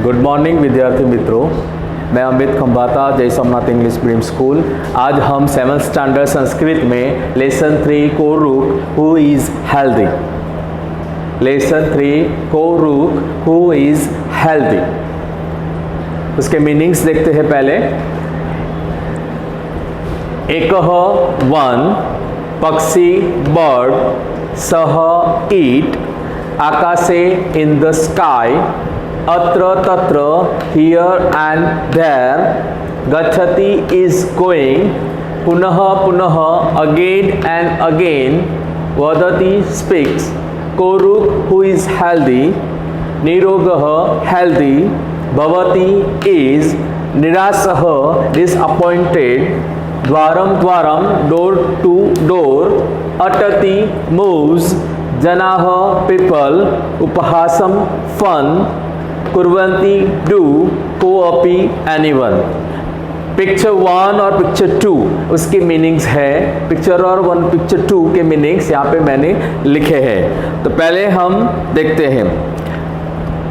Good morning विद्यार्थी मित्रों, मैं अमित खंबाता, जय सोमनाथ इंग्लिश मीडियम स्कूल। आज हम 7th स्टैंडर्ड संस्कृत में लेसन 3 कोरुक हु इज़ हेल्दी। लेसन 3 कोरुक हु इज़ हेल्दी, उसके मीनिंग्स देखते हैं। पहले एकः वन पक्षी बर्ड सह ईट आकाशे इन द स्काई अत्र तत्र हियर एंड देयर गच्छति इज गोइंग पुनः पुनः अगेन एंड अगेन वदति स्पीक्स कोरुक हु इज हेल्दी निरोगः हेल्दी भवति इज निरासः डिसअपॉइंटेड द्वारम द्वारम डोर टू डोर अटति मूव्स जनाः पीपल उपहासम फन कुर्वन्ति डू कोअपि एनीवन। पिक्चर 1 और पिक्चर 2 उसके मीनिंग्स है। पिक्चर और पिक्चर 2 के मीनिंग्स यहाँ पे मैंने लिखे हैं। तो पहले हम देखते हैं।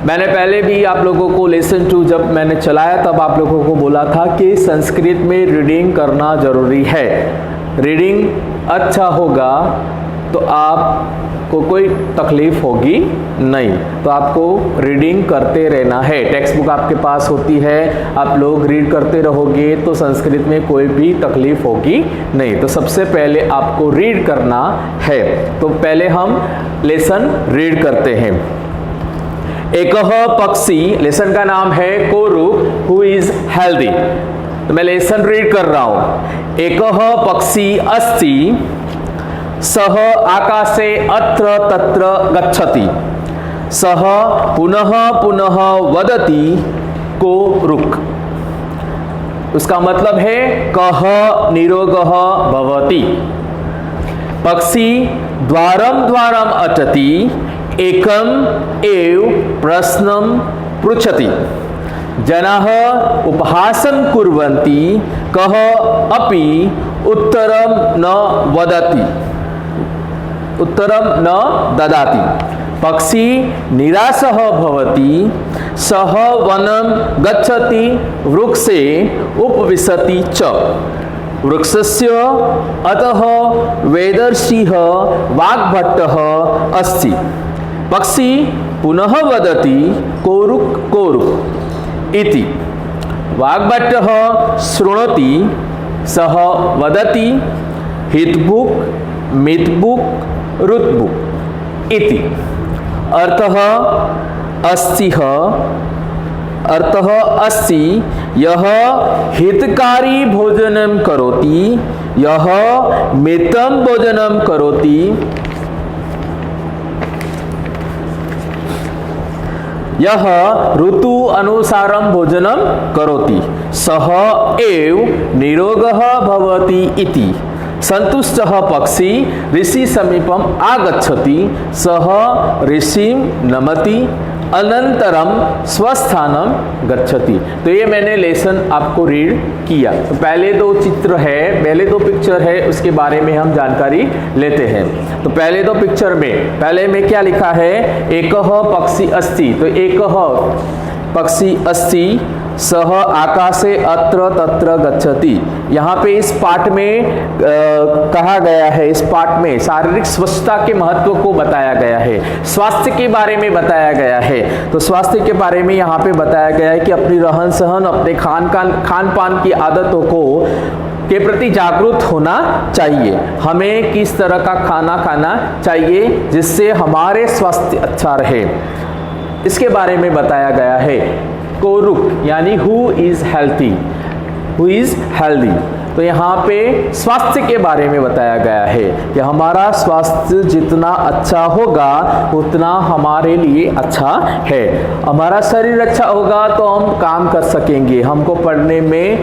मैंने पहले भी आप लोगों को लेसन 2 जब मैंने चलाया तब आप लोगों को बोला था कि संस्कृत में रीडिंग करना ज़रूरी है। रीडिंग अच्छा होगा तो आपको कोई तकलीफ होगी नहीं। तो आपको रीडिंग करते रहना है। टेक्स्ट बुक आपके पास होती है, आप लोग रीड करते रहोगे तो संस्कृत में कोई भी तकलीफ होगी नहीं। तो सबसे पहले आपको रीड करना है। तो पहले हम लेसन रीड करते हैं। एकः पक्षी, लेसन का नाम है कोरुक हु इज हेल्दी। तो मैं लेसन रीड कर रहा हूं। एकः पक्षी अस्ति सह आकाशे अत्र तत्र गच्छति सह पुनः पुनः वदति कोरुक। उसका मतलब है कः निरोगः भवति। पक्षी द्वारम द्वारम अटति एकम एव प्रश्नं पृच्छति जनाः उपहासं कुर्वन्ति कः अपि उत्तरं न वदति उत्तरं न ददाति। पक्षी निरासः भवति सः वनं गच्छति वृक्षे उपविशति च वृक्षस्य अतः वेदर्षिः वाग्भट्टः अस्ति। पक्षी पुनः वदति कोरुक कोरुक इति। वाग्भट्टः शृणोति सः वदति हितबुक् मितबुक् रुतबुक् इति। अर्थः अस्ति यः हितकारी भोजनं करोति यः मितं भोजनं करोति यः ऋतु अनुसारं भोजनं करोति सः एव निरोगः भवति इति। संतुष्टः पक्षी ऋषि समीपम आगच्छति सः ऋषिं नमति अनंतरम स्वस्थानम गच्छति। तो ये मैंने लेसन आपको रीड किया। तो पहले 2 चित्र है, पहले 2 पिक्चर है, उसके बारे में हम जानकारी लेते हैं। तो पहले 2 पिक्चर में पहले में क्या लिखा है? एकः पक्षी अस्ति। तो एकः पक्षी अस्ति सह आकाशे अत्र तत्र गच्छति। यहाँ पे इस पाठ में कहा गया है, इस पाठ में शारीरिक स्वच्छता के महत्व को बताया गया है, स्वास्थ्य के बारे में बताया गया है। तो स्वास्थ्य के बारे में यहाँ पे बताया गया है कि अपनी रहन सहन, अपने खान पान की आदतों को के प्रति जागरूक होना चाहिए। हमें किस तरह का खाना खाना चाहिए जिससे हमारे स्वास्थ्य अच्छा रहे, इसके बारे में बताया गया है। कोरुक यानी who is healthy, who is healthy. तो यहाँ पे स्वास्थ्य के बारे में बताया गया है कि हमारा स्वास्थ्य जितना अच्छा होगा उतना हमारे लिए अच्छा है। हमारा शरीर अच्छा होगा तो हम काम कर सकेंगे, हमको पढ़ने में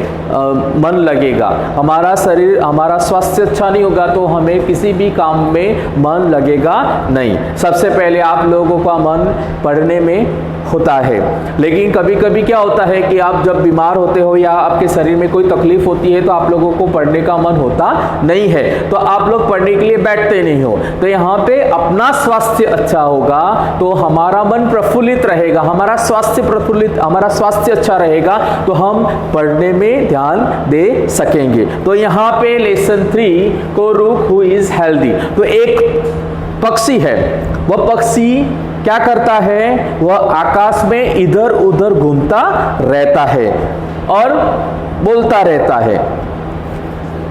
मन लगेगा। हमारा शरीर, हमारा स्वास्थ्य अच्छा नहीं होगा तो हमें किसी भी काम में मन लगेगा नहीं। सबसे पहले आप लोगों का मन पढ़ने में होता है। लेकिन कभी कभी क्या होता है कि आप जब बीमार होते हो या आपके शरीर में कोई तकलीफ होती है तो आप लोगों को पढ़ने का मन होता नहीं है, तो आप लोग पढ़ने के लिए बैठते नहीं हो। तो यहाँ पे अपना स्वास्थ्य अच्छा होगा तो हमारा मन प्रफुल्लित रहेगा, हमारा स्वास्थ्य अच्छा रहेगा तो हम पढ़ने में ध्यान दे सकेंगे। तो यहाँ पे लेसन 3 कोरुक हु इज हेल्दी, तो एक पक्षी है, वह पक्षी क्या करता है, वह आकाश में इधर उधर घूमता रहता है और बोलता रहता है,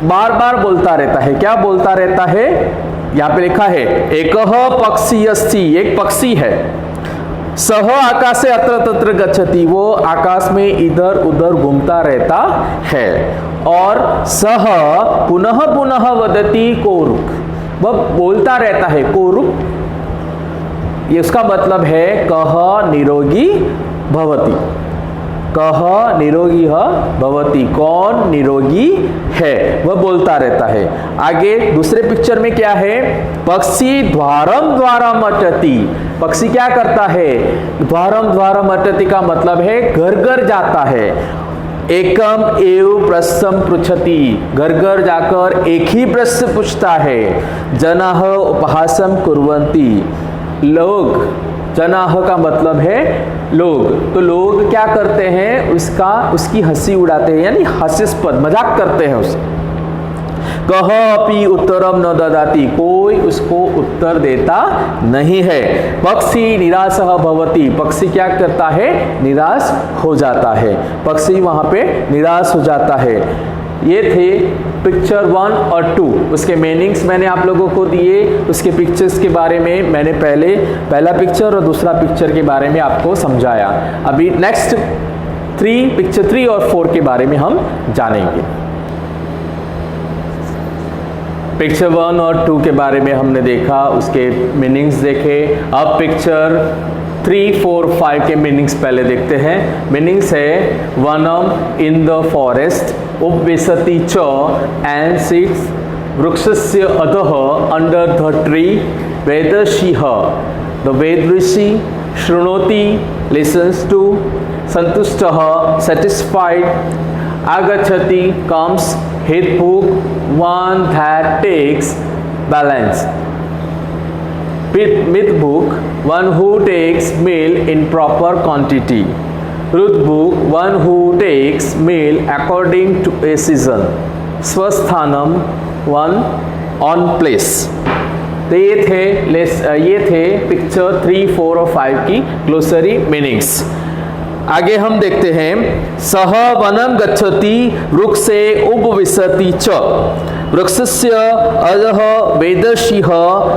बार बार बोलता रहता है। क्या बोलता रहता है, यहाँ पे लिखा है एकः पक्षी अस्ति, एक पक्षी है, सह आकाशे अत्र तत्र गच्छति, वो आकाश में इधर उधर घूमता रहता है, और सह पुनः पुनः वदति कोरुक, वह बोलता रहता है कोरुक, ये उसका मतलब है कह निरोगी भवति, कह निरोगी भवति, कौन निरोगी है, वह बोलता रहता है। आगे दूसरे पिक्चर में क्या है, पक्षी द्वारम द्वारम अटति, पक्षी क्या करता है, द्वारम द्वारम अटति का मतलब है घर घर जाता है। एकम एव प्रश्नम पृच्छति, घर घर जाकर एक ही प्रश्न पूछता है। जनाः उपहासम कुर्वन्ति, लोग, जनाः का मतलब है लोग, तो लोग क्या करते हैं, उसकी हंसी उड़ाते हैं, यानी हास्यास्पद मजाक करते हैं उससे। कह अपि उत्तरम न ददाति, कोई उसको उत्तर देता नहीं है। पक्षी निराशः भवति, पक्षी क्या करता है, निराश हो जाता है, पक्षी वहां पे निराश हो जाता है। ये थे पिक्चर 1 और 2, उसके मीनिंग्स मैंने आप लोगों को दिए, उसके पिक्चर्स के बारे में मैंने पहला पिक्चर और दूसरा पिक्चर के बारे में आपको समझाया। अभी नेक्स्ट पिक्चर 3 और 4 के बारे में हम जानेंगे। पिक्चर 1 और 2 के बारे में हमने देखा, उसके मीनिंग्स देखे। अब पिक्चर 3, 4, 5 के मीनिंग्स पहले देखते हैं। मीनिंग्स है वनम इन द फॉरेस्ट, उपविशति च एंड सिट्स वृक्षस्य अधः अंडर द ट्री, वेदर्षिः द वेद ऋषि, शृणोति लिसन्स टू, संतुष्टः सेटिस्फाइड, आगच्छति कम्स, हित book one that takes balance, myth book one who takes meal in proper quantity, ruth book one who takes meal according to a season, स्वस्थानम one on place। तो ये थे picture 3, 4 और 5 की glossary meanings. आगे हम देखते हैं, सह वनम गच्छति वृक्षे उपविशति च, वृक्षस्य अधः वेदर्षिः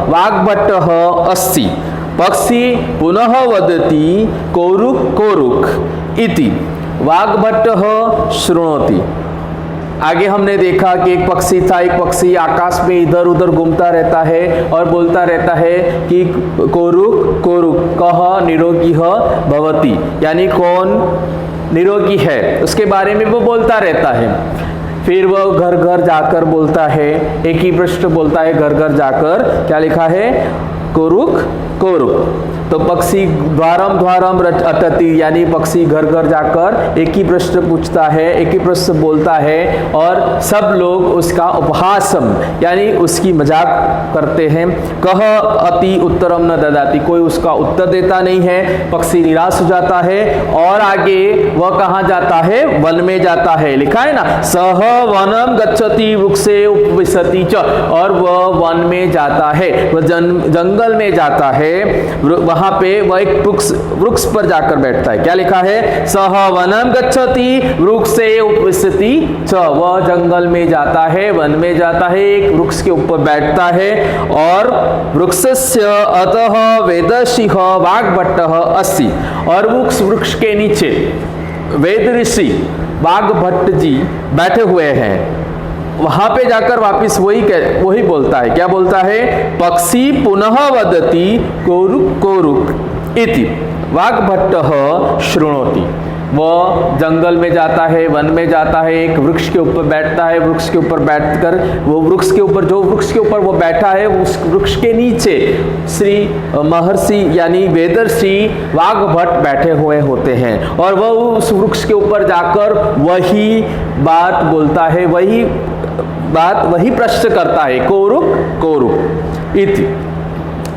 वाग्भट्टः अस्ति, पक्षी पुनः वदति कोरुक कोरुक इति, वाग्भट्टः शृणोति। आगे हमने देखा कि एक पक्षी था, एक पक्षी आकाश में इधर उधर घूमता रहता है और बोलता रहता है कि कोरुक कोरुक कह निरोगी भवति, यानी कौन निरोगी है, उसके बारे में वो बोलता रहता है। फिर वह घर घर जाकर बोलता है, एक ही प्रश्न बोलता है घर घर जाकर, क्या लिखा है, कोरुक कोरुक। तो पक्षी द्वारम द्वारम अटति, यानी पक्षी घर घर जाकर एक ही प्रश्न पूछता है, एक ही प्रश्न बोलता है और सब लोग उसका उपहासम यानी उसकी मजाक करते हैं। कह अति उत्तरम न ददाति, कोई उसका उत्तर देता नहीं है, पक्षी निराश हो जाता है। और आगे वह कहाँ जाता है, वन में जाता है, लिखा है ना, सह वनम गच्छति वृक्षे उपविशति च, और वह वन में जाता है, वह जंगल में जाता है, वहां पे वह एक वृक्ष पर जाकर बैठता है। क्या लिखा है, सह वनम गच्छति वृक्षे उपविशति च, वह जंगल में जाता है, वन में जाता है, एक वृक्ष के ऊपर बैठता है। और वृक्षस्य अतः वेदर्षिः वाग्भट्टः अस्ति, और वृक्ष के नीचे वेद ऋषि वाग्भट्ट जी बैठे हुए हैं। वहां पे जाकर वापिस वही बोलता है, क्या बोलता है, पक्षी पुनः वदति कोरुक कोरुक इति, वाग्भट्टः शृणोति, वह जंगल में जाता है, वन में जाता है, एक वृक्ष के ऊपर बैठता है, वृक्ष के ऊपर बैठकर वो वृक्ष के ऊपर वो बैठा है, उस वृक्ष के नीचे श्री महर्षि यानी वेदर्षि वाग्भट बैठे हुए होते हैं और वह उस वृक्ष के ऊपर जाकर वही बात बोलता है, वही प्रश्न करता है, कोरुक कोरुक इति।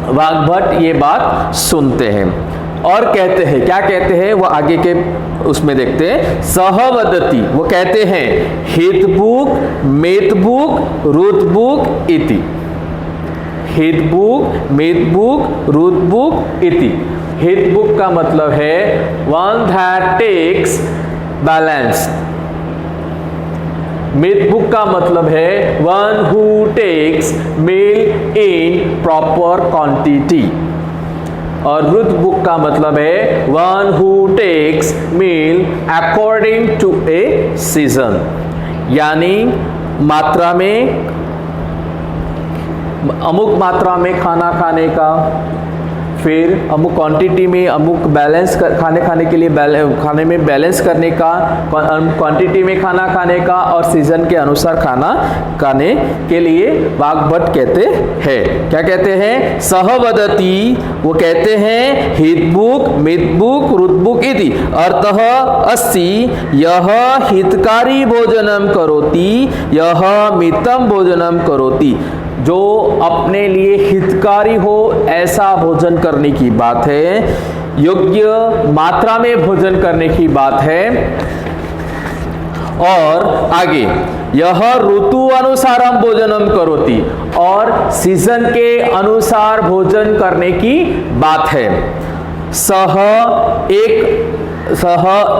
वाग्भट ये बात सुनते हैं और कहते हैं, क्या कहते हैं वो आगे के उसमें देखते हैं। सहवदति, वो कहते हैं हितबुक मेतबुक रुतबुक इति। हितबुक मेतबुक रुतबुक इति। हितबुक का मतलब है वन दैट टेक्स बैलेंस। मितबुक का मतलब है one who takes meal in proper quantity और रुत बुक का मतलब है one who takes meal according to a season, यानी मात्रा में, अमुक मात्रा में खाना खाने का, फिर अमुक क्वांटिटी में, अमुक बैलेंस खाने के लिए खाने में बैलेंस करने का, क्वांटिटी में खाना खाने का और सीजन के अनुसार खाना खाने के लिए वाग्भट कहते हैं। क्या कहते हैं? सहवदति, वो कहते हैं हितबुक मितबुक रुतबुक इति। अर्थः अस्ति यह हितकारी भोजनम करोति यह मितम भोजनम करोति। जो अपने लिए हितकारी हो ऐसा भोजन करने की बात है, योग्य मात्रा में भोजन करने की बात है। और आगे यह ऋतु अनुसारम भोजनम करोति, और सीजन के अनुसार भोजन करने की बात है। सह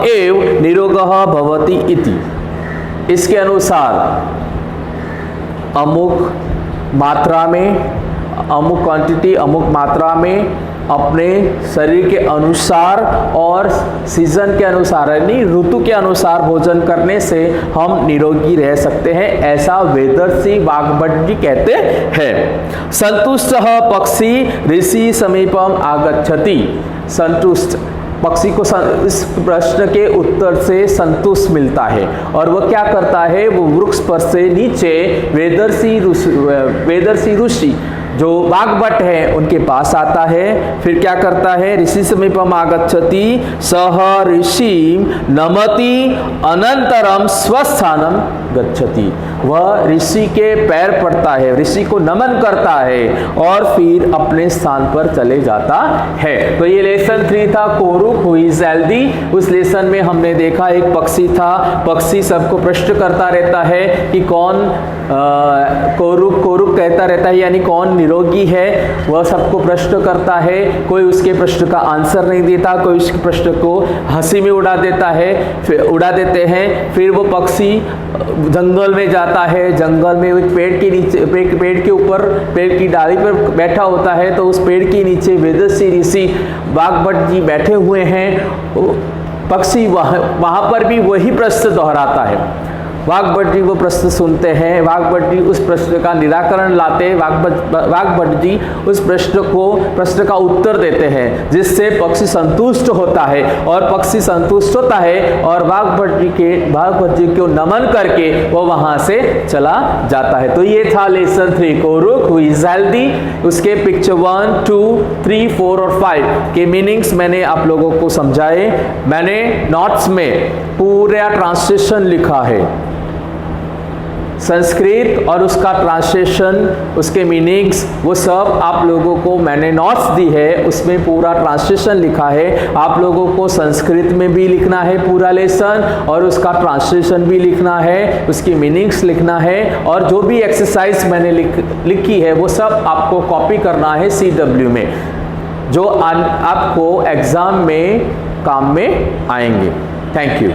एव निरोगः भवति इति। इसके अनुसार अमुक मात्रा में, अमुक क्वांटिटी, अमुक मात्रा में अपने शरीर के अनुसार और सीजन के अनुसार यानी ऋतु के अनुसार भोजन करने से हम निरोगी रह सकते हैं, ऐसा वेदर्षि वाग्भट जी कहते हैं। संतुष्टः पक्षी ऋषि समीपम आगच्छति। संतुष्ट पक्षी को इस प्रश्न के उत्तर से संतुष्ट मिलता है और वह क्या करता है, वो वृक्ष पर से नीचे वेदर्षि ऋषि जो वाग्भट है उनके पास आता है। फिर क्या करता है, ऋषि समीपम आगच्छति सह ऋषि नमति अनंतरम स्वस्थानम गच्छति। वह ऋषि के पैर पड़ता है, ऋषि को नमन करता है और फिर अपने स्थान पर चले जाता है। तो ये लेसन 3 था, कोरुक हु इज हेल्दी। उस लेसन में हमने देखा एक पक्षी था, पक्षी सबको प्रश्न करता रहता है कि कौन कोरुक कोरुक कहता रहता है, यानी कौन निरोगी है, वह सबको प्रश्न करता है। कोई उसके प्रश्न का आंसर नहीं देता, कोई उसके प्रश्न को हंसी में उड़ा देता है, फिर उड़ा देते हैं। फिर वो पक्षी जंगल में जाता है, जंगल में एक पेड़ के नीचे, पेड़ के ऊपर, पेड़ की डाली पर बैठा होता है। तो उस पेड़ के नीचे वेदर्षि ऋषि वाग्भट जी बैठे हुए हैं। पक्षी वहां पर भी वही प्रश्न दोहराता है। वाग्भट जी वो प्रश्न सुनते हैं, वाग्भट जी उस प्रश्न का निराकरण लाते हैं, वाग्भट जी उस प्रश्न का उत्तर देते हैं, जिससे पक्षी संतुष्ट होता है। और पक्षी संतुष्ट होता है और वाग्भट जी को नमन करके वो वहां से चला जाता है। तो ये था लेसन 3 कोरुक हु इज हेल्दी। उसके पिक्चर 1, 2, 3, 4 और 5 के मीनिंग्स मैंने आप लोगों को समझाए। मैंने नोट्स में पूरा ट्रांसलेशन लिखा है, संस्कृत और उसका ट्रांसलेशन, उसके मीनिंग्स, वो सब आप लोगों को मैंने नोट्स दी है, उसमें पूरा ट्रांसलेशन लिखा है। आप लोगों को संस्कृत में भी लिखना है पूरा लेसन और उसका ट्रांसलेशन भी लिखना है, उसकी मीनिंग्स लिखना है। और जो भी एक्सरसाइज मैंने लिखी है वो सब आपको कॉपी करना है CW में, जो आपको एग्जाम में काम में आएंगे। Thank you.